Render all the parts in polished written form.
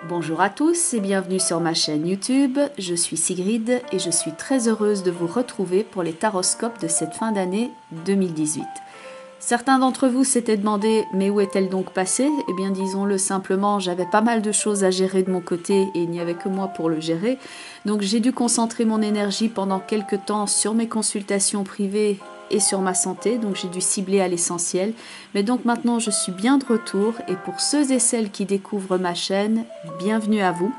Bonjour à tous et bienvenue sur ma chaîne YouTube, je suis Sigrid et je suis très heureuse de vous retrouver pour les taroscopes de cette fin d'année 2018. Certains d'entre vous s'étaient demandé mais où est-elle donc passée? Eh bien disons-le simplement, j'avais pas mal de choses à gérer de mon côté et il n'y avait que moi pour le gérer. Donc j'ai dû concentrer mon énergie pendant quelques temps sur mes consultations privées et sur ma santé, donc j'ai dû cibler à l'essentiel. Mais donc maintenant je suis bien de retour et pour ceux et celles qui découvrent ma chaîne, bienvenue à vous.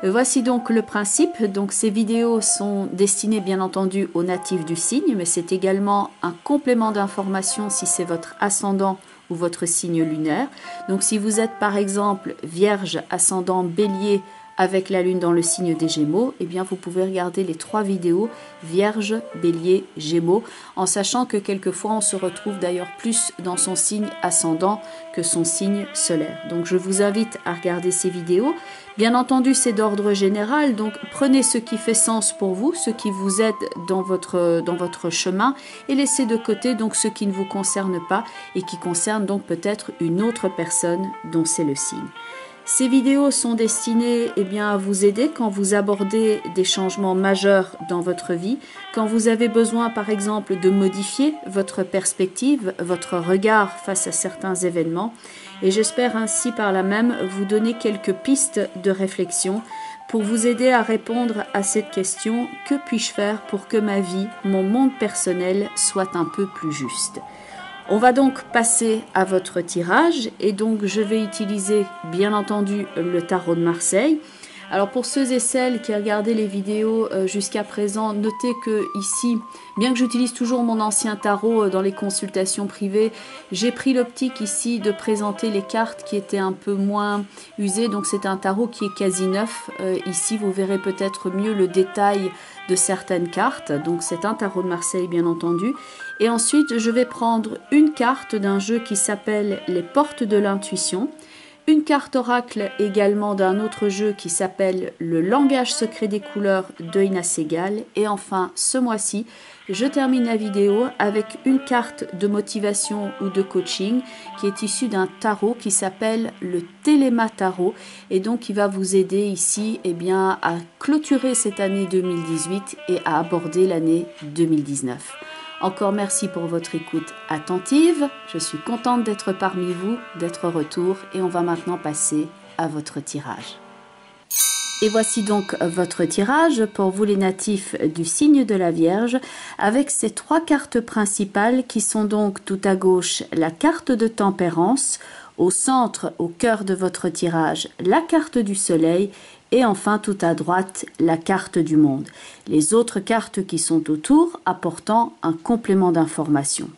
Voici donc le principe. Donc ces vidéos sont destinées bien entendu aux natifs du signe, mais c'est également un complément d'information si c'est votre ascendant ou votre signe lunaire. Donc si vous êtes par exemple Vierge, ascendant Bélier avec la lune dans le signe des Gémeaux, eh bien vous pouvez regarder les 3 vidéos Vierge, Bélier, Gémeaux, en sachant que quelquefois on se retrouve d'ailleurs plus dans son signe ascendant que son signe solaire. Donc je vous invite à regarder ces vidéos. Bien entendu, c'est d'ordre général, donc prenez ce qui fait sens pour vous, ce qui vous aide dans votre chemin, et laissez de côté donc ce qui ne vous concerne pas et qui concerne donc peut-être une autre personne dont c'est le signe. Ces vidéos sont destinées à vous aider quand vous abordez des changements majeurs dans votre vie, quand vous avez besoin par exemple de modifier votre perspective, votre regard face à certains événements, et j'espère ainsi par là même vous donner quelques pistes de réflexion pour vous aider à répondre à cette question: que puis-je faire pour que ma vie, mon monde personnel soit un peu plus juste? On va donc passer à votre tirage et donc je vais utiliser bien entendu le tarot de Marseille. Alors pour ceux et celles qui regardaient les vidéos jusqu'à présent, notez que ici, bien que j'utilise toujours mon ancien tarot dans les consultations privées, j'ai pris l'optique ici de présenter les cartes qui étaient un peu moins usées. Donc c'est un tarot qui est quasi neuf. Ici vous verrez peut-être mieux le détail de certaines cartes. Donc c'est un tarot de Marseille bien entendu. Et ensuite je vais prendre une carte d'un jeu qui s'appelle les portes de l'intuition. Une carte oracle également d'un autre jeu qui s'appelle le langage secret des couleurs de Ina Segal. Et enfin, ce mois-ci, je termine la vidéo avec une carte de motivation ou de coaching qui est issue d'un tarot qui s'appelle le Téléma Tarot et donc qui va vous aider ici à clôturer cette année 2018 et à aborder l'année 2019. Encore merci pour votre écoute attentive. Je suis contente d'être parmi vous, d'être retour et on va maintenant passer à votre tirage. Et voici donc votre tirage pour vous les natifs du signe de la Vierge avec ces 3 cartes principales qui sont donc tout à gauche la carte de tempérance, au centre, au cœur de votre tirage, la carte du soleil et enfin tout à droite la carte du monde. Les autres cartes qui sont autour apportant un complément d'information.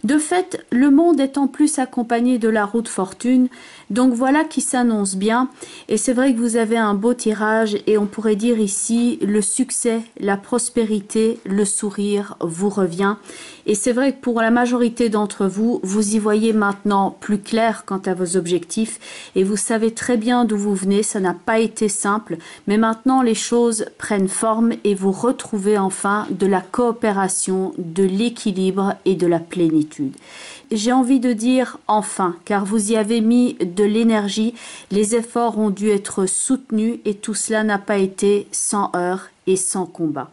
De fait, le monde est en plus accompagné de la roue de fortune, donc voilà qui s'annonce bien. Et c'est vrai que vous avez un beau tirage et on pourrait dire ici le succès, la prospérité, le sourire vous revient. Et c'est vrai que pour la majorité d'entre vous, vous y voyez maintenant plus clair quant à vos objectifs et vous savez très bien d'où vous venez. Ça n'a pas été simple, mais maintenant les choses prennent forme et vous retrouvez enfin de la coopération, de l'équilibre et de la plénitude. J'ai envie de dire enfin, car vous y avez mis de l'énergie, les efforts ont dû être soutenus et tout cela n'a pas été sans heurts et sans combat.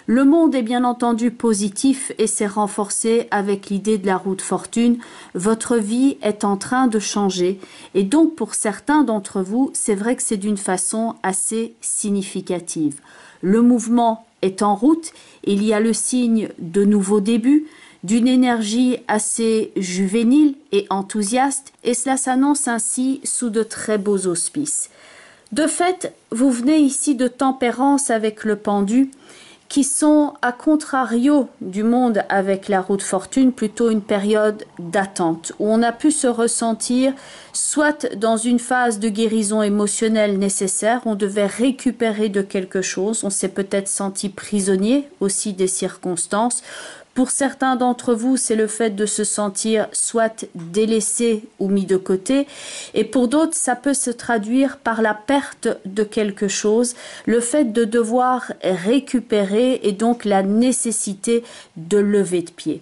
Le monde est bien entendu positif et s'est renforcé avec l'idée de la roue de fortune. Votre vie est en train de changer et donc pour certains d'entre vous, c'est vrai que c'est d'une façon assez significative. Le mouvement est en route, il y a le signe de nouveaux débuts, d'une énergie assez juvénile et enthousiaste, et cela s'annonce ainsi sous de très beaux auspices. De fait, vous venez ici de tempérance avec le pendu, qui sont à contrario du monde avec la roue de fortune, plutôt une période d'attente, où on a pu se ressentir soit dans une phase de guérison émotionnelle nécessaire, on devait récupérer de quelque chose, on s'est peut-être senti prisonnier aussi des circonstances. Pour certains d'entre vous, c'est le fait de se sentir soit délaissé ou mis de côté. Et pour d'autres, ça peut se traduire par la perte de quelque chose, le fait de devoir récupérer et donc la nécessité de lever de pied.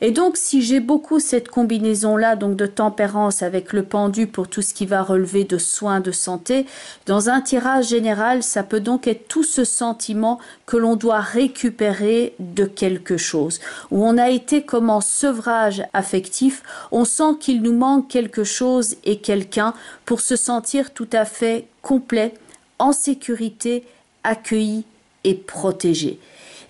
Et donc, si j'ai beaucoup cette combinaison-là, donc de tempérance avec le pendu pour tout ce qui va relever de soins de santé, dans un tirage général, ça peut donc être tout ce sentiment que l'on doit récupérer de quelque chose, où on a été comme en sevrage affectif, on sent qu'il nous manque quelque chose et quelqu'un pour se sentir tout à fait complet, en sécurité, accueilli et protégé.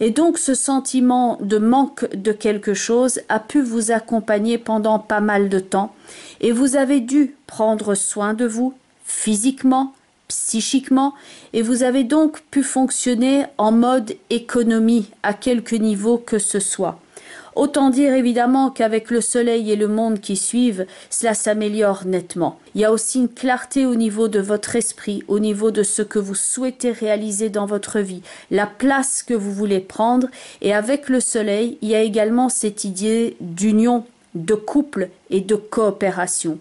Et donc ce sentiment de manque de quelque chose a pu vous accompagner pendant pas mal de temps et vous avez dû prendre soin de vous physiquement, psychiquement et vous avez donc pu fonctionner en mode économie à quelque niveau que ce soit. Autant dire évidemment qu'avec le soleil et le monde qui suivent, cela s'améliore nettement. Il y a aussi une clarté au niveau de votre esprit, au niveau de ce que vous souhaitez réaliser dans votre vie, la place que vous voulez prendre. Et avec le soleil, il y a également cette idée d'union, de couple et de coopération.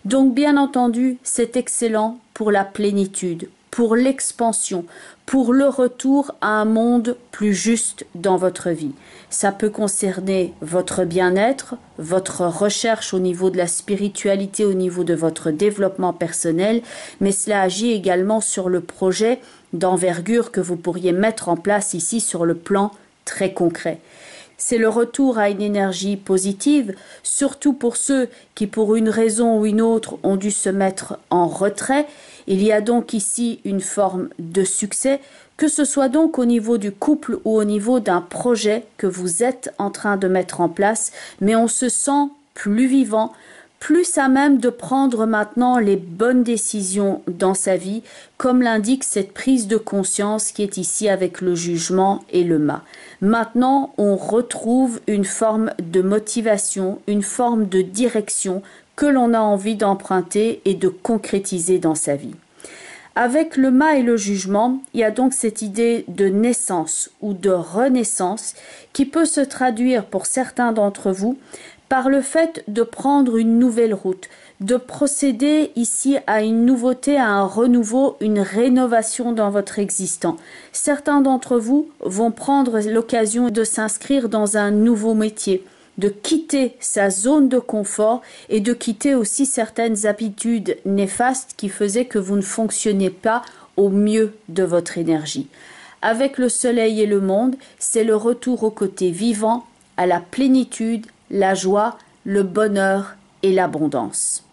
Donc bien entendu, c'est excellent pour la plénitude, pour l'expansion, pour le retour à un monde plus juste dans votre vie. Ça peut concerner votre bien-être, votre recherche au niveau de la spiritualité, au niveau de votre développement personnel, mais cela agit également sur le projet d'envergure que vous pourriez mettre en place ici sur le plan très concret. C'est le retour à une énergie positive, surtout pour ceux qui, pour une raison ou une autre, ont dû se mettre en retrait. Il y a donc ici une forme de succès, que ce soit donc au niveau du couple ou au niveau d'un projet que vous êtes en train de mettre en place, mais on se sent plus vivant, plus à même de prendre maintenant les bonnes décisions dans sa vie, comme l'indique cette prise de conscience qui est ici avec le jugement et le mât. Maintenant, on retrouve une forme de motivation, une forme de direction que l'on a envie d'emprunter et de concrétiser dans sa vie. Avec le mât et le jugement, il y a donc cette idée de naissance ou de renaissance qui peut se traduire pour certains d'entre vous par le fait de prendre une nouvelle route, de procéder ici à une nouveauté, à un renouveau, une rénovation dans votre existant. Certains d'entre vous vont prendre l'occasion de s'inscrire dans un nouveau métier, de quitter sa zone de confort et de quitter aussi certaines habitudes néfastes qui faisaient que vous ne fonctionnez pas au mieux de votre énergie. Avec le soleil et le monde, c'est le retour au côté vivant, à la plénitude, la joie, le bonheur et l'abondance.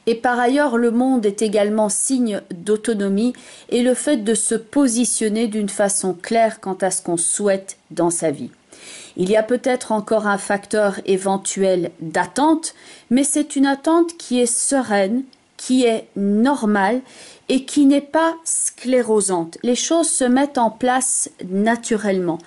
Et par ailleurs, le monde est également signe d'autonomie et le fait de se positionner d'une façon claire quant à ce qu'on souhaite dans sa vie. Il y a peut-être encore un facteur éventuel d'attente, mais c'est une attente qui est sereine, qui est normale et qui n'est pas sclérosante. Les choses se mettent en place naturellement.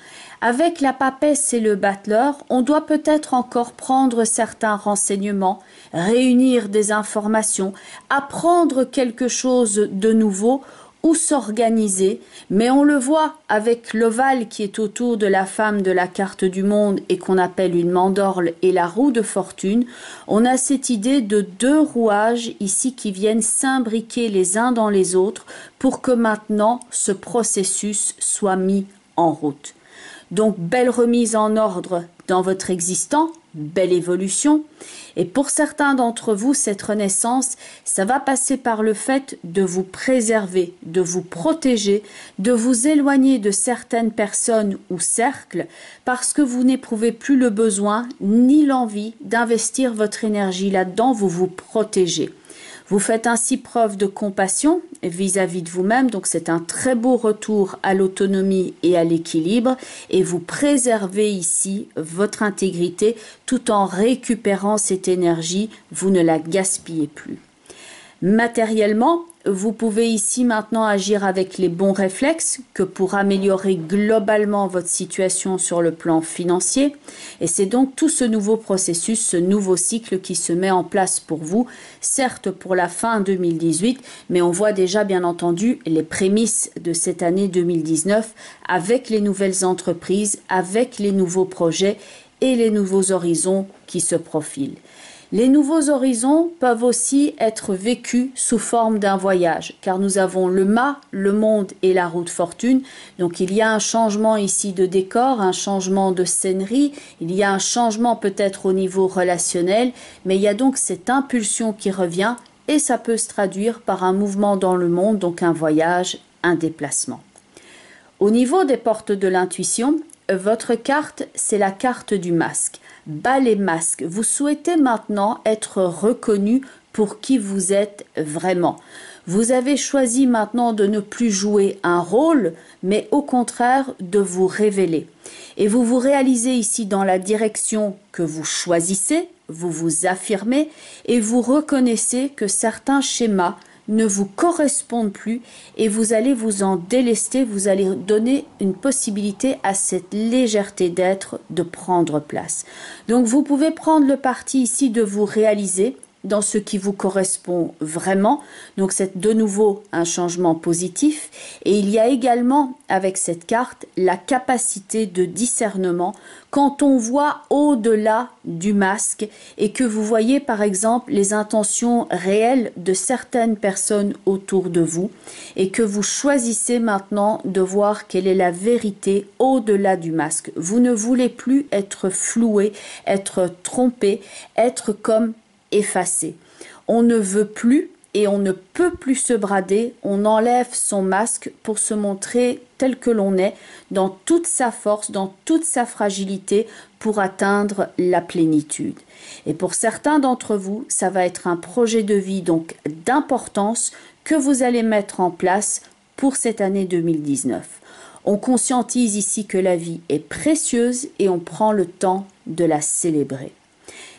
Avec la papesse et le battleur, on doit peut-être encore prendre certains renseignements, réunir des informations, apprendre quelque chose de nouveau ou s'organiser, mais on le voit avec l'ovale qui est autour de la femme de la carte du monde et qu'on appelle une mandorle et la roue de fortune, on a cette idée de deux rouages ici qui viennent s'imbriquer les uns dans les autres pour que maintenant ce processus soit mis en route. Donc, belle remise en ordre dans votre existant, belle évolution. Et pour certains d'entre vous, cette renaissance, ça va passer par le fait de vous préserver, de vous protéger, de vous éloigner de certaines personnes ou cercles parce que vous n'éprouvez plus le besoin ni l'envie d'investir votre énergie là-dedans, vous vous protégez. Vous faites ainsi preuve de compassion vis-à-vis de vous-même, donc c'est un très beau retour à l'autonomie et à l'équilibre et vous préservez ici votre intégrité tout en récupérant cette énergie, vous ne la gaspillez plus. Matériellement, vous pouvez ici maintenant agir avec les bons réflexes que pour améliorer globalement votre situation sur le plan financier. Et c'est donc tout ce nouveau processus, ce nouveau cycle qui se met en place pour vous, certes pour la fin 2018, mais on voit déjà bien entendu les prémices de cette année 2019 avec les nouvelles entreprises, avec les nouveaux projets et les nouveaux horizons qui se profilent. Les nouveaux horizons peuvent aussi être vécus sous forme d'un voyage, car nous avons le mât, le monde et la roue de fortune. Donc il y a un changement ici de décor, un changement de scénerie, il y a un changement peut-être au niveau relationnel, mais il y a donc cette impulsion qui revient et ça peut se traduire par un mouvement dans le monde, donc un voyage, un déplacement. Au niveau des portes de l'intuition, votre carte, c'est la carte du masque. Bas les masques, vous souhaitez maintenant être reconnu pour qui vous êtes vraiment. Vous avez choisi maintenant de ne plus jouer un rôle, mais au contraire de vous révéler. Et vous vous réalisez ici dans la direction que vous choisissez, vous vous affirmez et vous reconnaissez que certains schémas ne vous correspondent plus et vous allez vous en délester, vous allez donner une possibilité à cette légèreté d'être de prendre place. Donc vous pouvez prendre le parti ici de vous réaliser dans ce qui vous correspond vraiment. Donc c'est de nouveau un changement positif. Et il y a également avec cette carte la capacité de discernement quand on voit au-delà du masque et que vous voyez par exemple les intentions réelles de certaines personnes autour de vous et que vous choisissez maintenant de voir quelle est la vérité au-delà du masque. Vous ne voulez plus être floué, être trompé, être comme effacé. On ne veut plus et on ne peut plus se brader, on enlève son masque pour se montrer tel que l'on est, dans toute sa force, dans toute sa fragilité, pour atteindre la plénitude. Et pour certains d'entre vous, ça va être un projet de vie donc d'importance que vous allez mettre en place pour cette année 2019. On conscientise ici que la vie est précieuse et on prend le temps de la célébrer.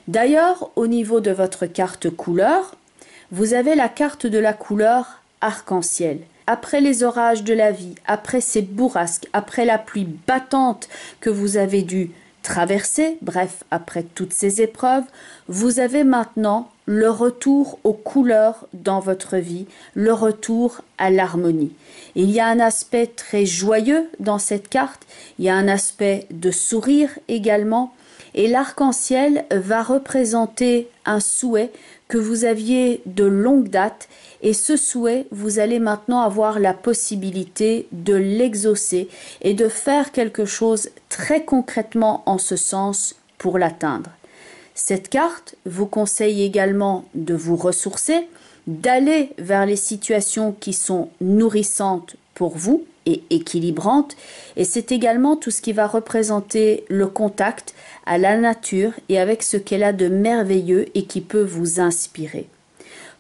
D'ailleurs, au niveau de votre carte couleur, vous avez la carte de la couleur arc-en-ciel. Après les orages de la vie, après ces bourrasques, après la pluie battante que vous avez dû traverser, bref, après toutes ces épreuves, vous avez maintenant le retour aux couleurs dans votre vie, le retour à l'harmonie. Il y a un aspect très joyeux dans cette carte, il y a un aspect de sourire également, et l'arc-en-ciel va représenter un souhait que vous aviez de longue date et ce souhait, vous allez maintenant avoir la possibilité de l'exaucer et de faire quelque chose très concrètement en ce sens pour l'atteindre. Cette carte vous conseille également de vous ressourcer, d'aller vers les situations qui sont nourrissantes pour vous et équilibrantes, et c'est également tout ce qui va représenter le contact à la nature et avec ce qu'elle a de merveilleux et qui peut vous inspirer.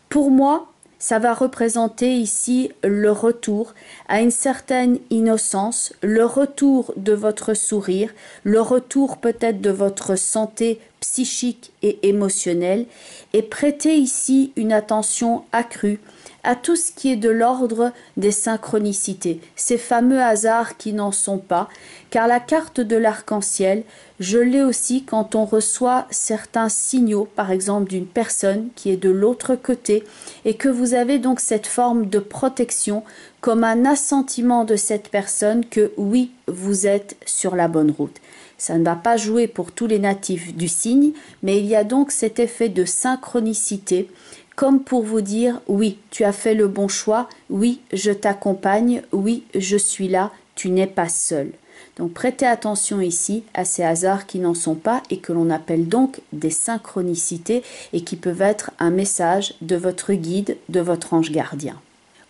Pour moi, ça va représenter ici le retour à une certaine innocence, le retour de votre sourire, le retour peut-être de votre santé psychique et émotionnelle, et prêtez ici une attention accrue à tout ce qui est de l'ordre des synchronicités, ces fameux hasards qui n'en sont pas, car la carte de l'arc-en-ciel, je l'ai aussi quand on reçoit certains signaux, par exemple d'une personne qui est de l'autre côté, et que vous avez donc cette forme de protection comme un assentiment de cette personne que oui, vous êtes sur la bonne route. Ça ne va pas jouer pour tous les natifs du signe, mais il y a donc cet effet de synchronicité, comme pour vous dire, oui, tu as fait le bon choix, oui, je t'accompagne, oui, je suis là, tu n'es pas seul. Donc prêtez attention ici à ces hasards qui n'en sont pas et que l'on appelle donc des synchronicités et qui peuvent être un message de votre guide, de votre ange gardien.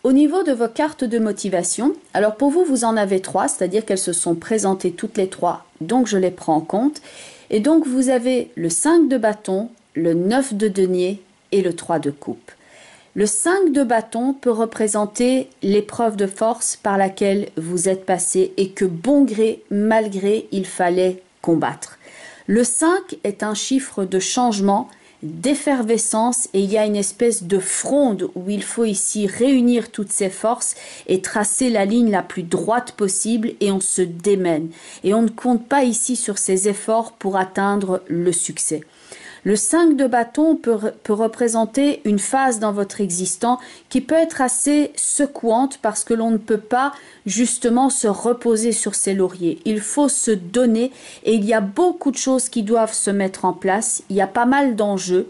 Au niveau de vos cartes de motivation, alors pour vous, vous en avez 3, c'est-à-dire qu'elles se sont présentées toutes les 3, donc je les prends en compte. Et donc vous avez le 5 de bâton, le 9 de denier et le 3 de coupe. Le 5 de bâton peut représenter l'épreuve de force par laquelle vous êtes passé et que bon gré, mal gré, il fallait combattre. Le 5 est un chiffre de changement, d'effervescence et il y a une espèce de fronde où il faut ici réunir toutes ses forces et tracer la ligne la plus droite possible et on se démène. Et on ne compte pas ici sur ses efforts pour atteindre le succès. Le 5 de bâton peut représenter une phase dans votre existence qui peut être assez secouante parce que l'on ne peut pas justement se reposer sur ses lauriers. Il faut se donner et il y a beaucoup de choses qui doivent se mettre en place. Il y a pas mal d'enjeux.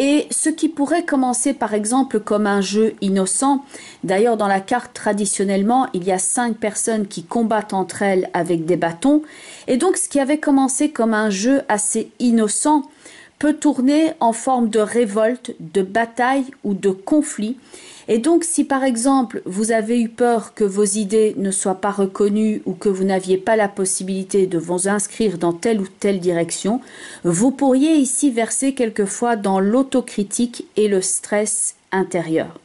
Et ce qui pourrait commencer par exemple comme un jeu innocent, d'ailleurs dans la carte traditionnellement il y a 5 personnes qui combattent entre elles avec des bâtons, et donc ce qui avait commencé comme un jeu assez innocent peut tourner en forme de révolte, de bataille ou de conflit. Et donc si par exemple vous avez eu peur que vos idées ne soient pas reconnues ou que vous n'aviez pas la possibilité de vous inscrire dans telle ou telle direction, vous pourriez ici verser quelquefois dans l'autocritique et le stress intérieur.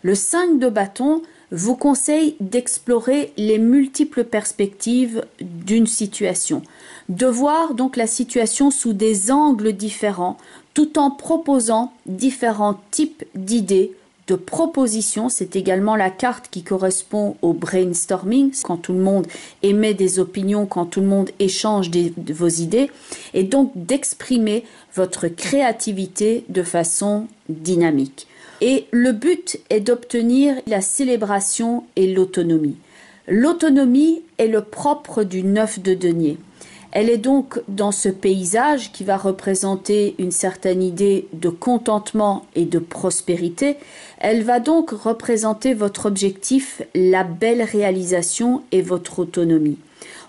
Le 5 de bâton vous conseille d'explorer les multiples perspectives d'une situation, de voir donc la situation sous des angles différents, tout en proposant différents types d'idées, de propositions. C'est également la carte qui correspond au brainstorming, quand tout le monde émet des opinions, quand tout le monde échange de vos idées, et donc d'exprimer votre créativité de façon dynamique. Et le but est d'obtenir la célébration et l'autonomie. L'autonomie est le propre du 9 de denier. Elle est donc dans ce paysage qui va représenter une certaine idée de contentement et de prospérité. Elle va donc représenter votre objectif, la belle réalisation et votre autonomie.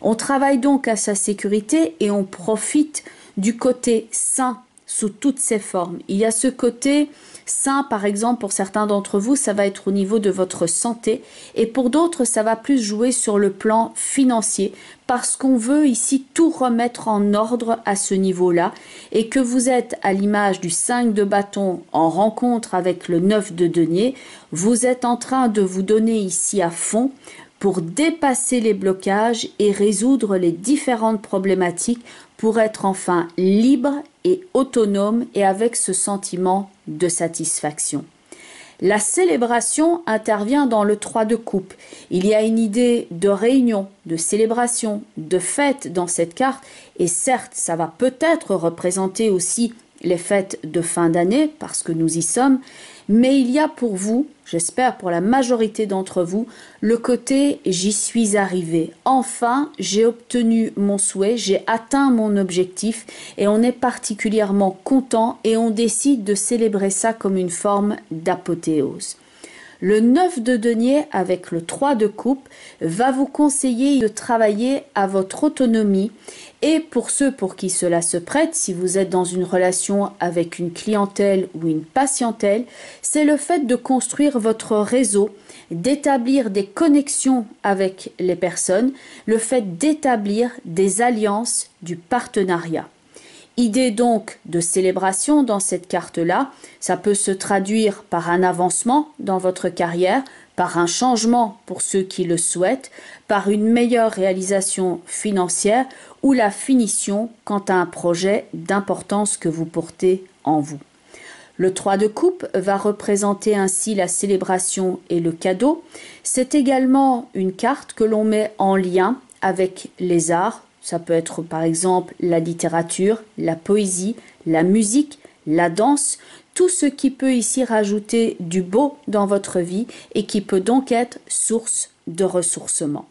On travaille donc à sa sécurité et on profite du côté sain sous toutes ses formes. Il y a ce côté sain, par exemple, pour certains d'entre vous, ça va être au niveau de votre santé, et pour d'autres, ça va plus jouer sur le plan financier, parce qu'on veut ici tout remettre en ordre à ce niveau-là, et que vous êtes à l'image du 5 de bâton en rencontre avec le 9 de denier, vous êtes en train de vous donner ici à fond pour dépasser les blocages et résoudre les différentes problématiques pour être enfin libre et autonome et avec ce sentiment de satisfaction. La célébration intervient dans le 3 de coupe. Il y a une idée de réunion, de célébration, de fête dans cette carte, et certes, ça va peut-être représenter aussi les fêtes de fin d'année, parce que nous y sommes, mais il y a pour vous, j'espère pour la majorité d'entre vous, le côté « j'y suis arrivé ». Enfin, j'ai obtenu mon souhait, j'ai atteint mon objectif et on est particulièrement content et on décide de célébrer ça comme une forme d'apothéose. Le 9 de denier avec le 3 de coupe va vous conseiller de travailler à votre autonomie, et pour ceux pour qui cela se prête, si vous êtes dans une relation avec une clientèle ou une patientèle, c'est le fait de construire votre réseau, d'établir des connexions avec les personnes, le fait d'établir des alliances, du partenariat. Idée donc de célébration dans cette carte-là, ça peut se traduire par un avancement dans votre carrière, par un changement pour ceux qui le souhaitent, par une meilleure réalisation financière ou la finition quant à un projet d'importance que vous portez en vous. Le 3 de coupe va représenter ainsi la célébration et le cadeau. C'est également une carte que l'on met en lien avec les arts. Ça peut être par exemple la littérature, la poésie, la musique, la danse, tout ce qui peut ici rajouter du beau dans votre vie et qui peut donc être source de ressourcement.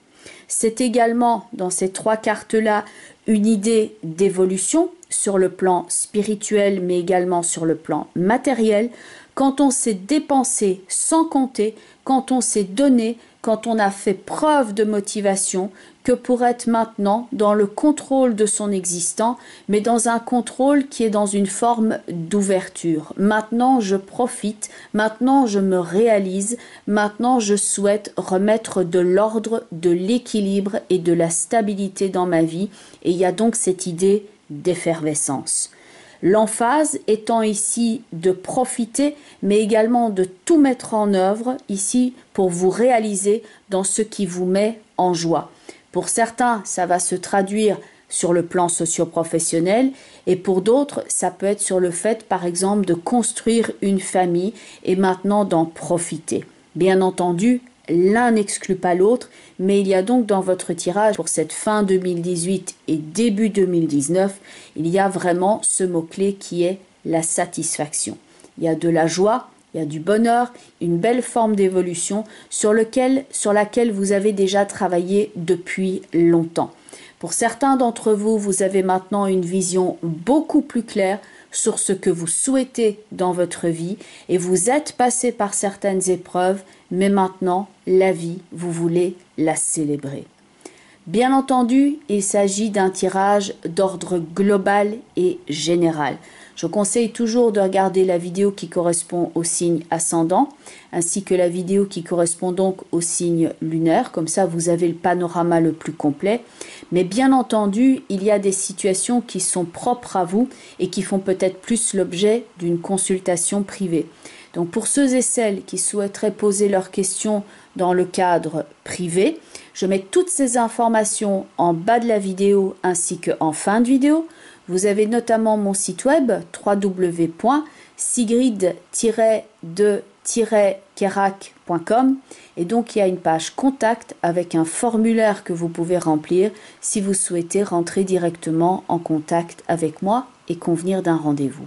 C'est également dans ces 3 cartes-là une idée d'évolution sur le plan spirituel mais également sur le plan matériel, quand on s'est dépensé sans compter, quand on s'est donné, quand on a fait preuve de motivation, que pour être maintenant dans le contrôle de son existant, mais dans un contrôle qui est dans une forme d'ouverture. Maintenant, je profite, maintenant, je me réalise, maintenant, je souhaite remettre de l'ordre, de l'équilibre et de la stabilité dans ma vie. Et il y a donc cette idée d'effervescence. L'emphase étant ici de profiter, mais également de tout mettre en œuvre ici pour vous réaliser dans ce qui vous met en joie. Pour certains, ça va se traduire sur le plan socio-professionnel et pour d'autres, ça peut être sur le fait, par exemple, de construire une famille et maintenant d'en profiter. Bien entendu, l'un n'exclut pas l'autre, mais il y a donc dans votre tirage pour cette fin 2018 et début 2019, il y a vraiment ce mot-clé qui est la satisfaction. Il y a de la joie, il y a du bonheur, une belle forme d'évolution sur laquelle vous avez déjà travaillé depuis longtemps. Pour certains d'entre vous, vous avez maintenant une vision beaucoup plus claire sur ce que vous souhaitez dans votre vie et vous êtes passé par certaines épreuves, mais maintenant, la vie, vous voulez la célébrer. Bien entendu, il s'agit d'un tirage d'ordre global et général. Je conseille toujours de regarder la vidéo qui correspond au signe ascendant, ainsi que la vidéo qui correspond donc au signe lunaire. Comme ça, vous avez le panorama le plus complet. Mais bien entendu, il y a des situations qui sont propres à vous et qui font peut-être plus l'objet d'une consultation privée. Donc pour ceux et celles qui souhaiteraient poser leurs questions dans le cadre privé, je mets toutes ces informations en bas de la vidéo ainsi qu'en fin de vidéo. Vous avez notamment mon site web www.sigrid-de-kerak.com et donc il y a une page contact avec un formulaire que vous pouvez remplir si vous souhaitez rentrer directement en contact avec moi et convenir d'un rendez-vous.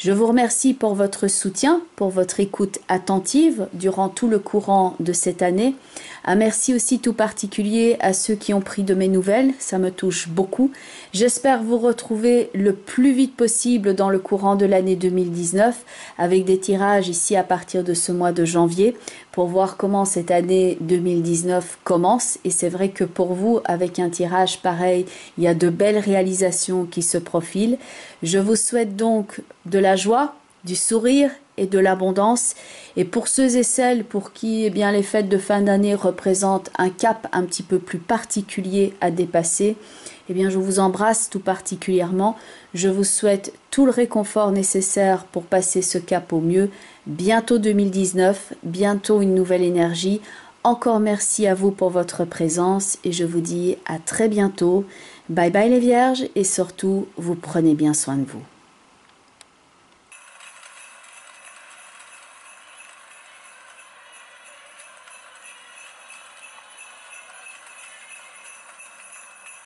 Je vous remercie pour votre soutien, pour votre écoute attentive durant tout le courant de cette année. Un merci aussi tout particulier à ceux qui ont pris de mes nouvelles, ça me touche beaucoup. J'espère vous retrouver le plus vite possible dans le courant de l'année 2019 avec des tirages ici à partir de ce mois de janvier pour voir comment cette année 2019 commence. Et c'est vrai que pour vous, avec un tirage pareil, il y a de belles réalisations qui se profilent. Je vous souhaite donc de la joie, du sourire et de l'abondance. Et pour ceux et celles pour qui les fêtes de fin d'année représentent un cap un petit peu plus particulier à dépasser, je vous embrasse tout particulièrement. Je vous souhaite tout le réconfort nécessaire pour passer ce cap au mieux. Bientôt 2019, bientôt une nouvelle énergie. Encore merci à vous pour votre présence et je vous dis à très bientôt. Bye bye les vierges et surtout, vous prenez bien soin de vous.